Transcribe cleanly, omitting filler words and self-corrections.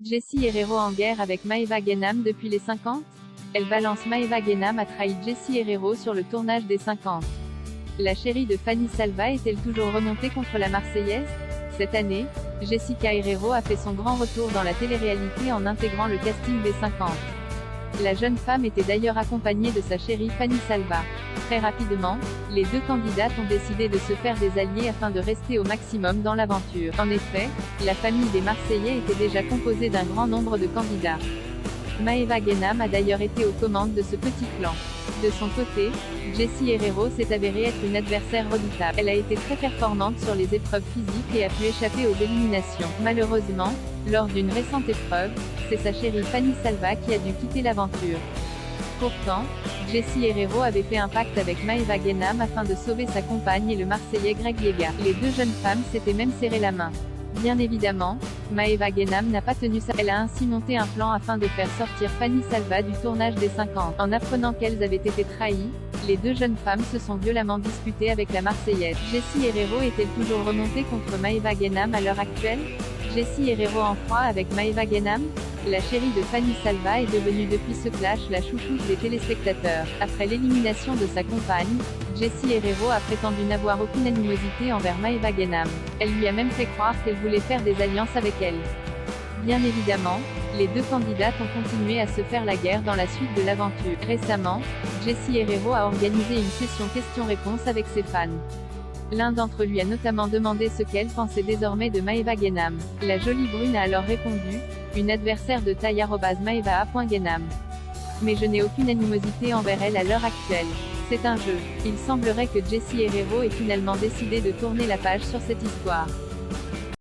Jessie Herrero en guerre avec Maeva Guénam depuis les 50? Elle balance Maeva Guénam a trahi Jessie Herrero sur le tournage des 50. La chérie de Fanny Salva est-elle toujours remontée contre la Marseillaise? Cette année, Jessica Herrero a fait son grand retour dans la télé-réalité en intégrant le casting des 50. La jeune femme était d'ailleurs accompagnée de sa chérie Fanny Salva. Très rapidement, les deux candidates ont décidé de se faire des alliés afin de rester au maximum dans l'aventure. En effet, la famille des Marseillais était déjà composée d'un grand nombre de candidats. Maeva Guénam a d'ailleurs été aux commandes de ce petit clan. De son côté, Jessie Herrero s'est avérée être une adversaire redoutable. Elle a été très performante sur les épreuves physiques et a pu échapper aux éliminations. Malheureusement, lors d'une récente épreuve, c'est sa chérie Fanny Salva qui a dû quitter l'aventure. Pourtant, Jessie Herrero avait fait un pacte avec Maeva Guénam afin de sauver sa compagne et le Marseillais Greg Liega. Les deux jeunes femmes s'étaient même serré la main. Bien évidemment, Maeva Guénam n'a pas tenu ça. Elle a ainsi monté un plan afin de faire sortir Fanny Salva du tournage des 50. En apprenant qu'elles avaient été trahies, les deux jeunes femmes se sont violemment disputées avec la Marseillaise. Jessie Herrero est-elle toujours remontée contre Maeva Guénam à l'heure actuelle? Jessie Herrero en froid avec Maeva Guénam? La chérie de Fanny Salva est devenue depuis ce clash la chouchoute des téléspectateurs. Après l'élimination de sa compagne, Jessie Herrero a prétendu n'avoir aucune animosité envers Maeva Guénam. Elle lui a même fait croire qu'elle voulait faire des alliances avec elle. Bien évidemment, les deux candidates ont continué à se faire la guerre dans la suite de l'aventure. Récemment, Jessie Herrero a organisé une session questions-réponses avec ses fans. L'un d'entre eux lui a notamment demandé ce qu'elle pensait désormais de Maeva Guénam. La jolie brune a alors répondu, une adversaire de taille @maeva.guénam. Mais je n'ai aucune animosité envers elle à l'heure actuelle. C'est un jeu. Il semblerait que Jessie Herrero ait finalement décidé de tourner la page sur cette histoire.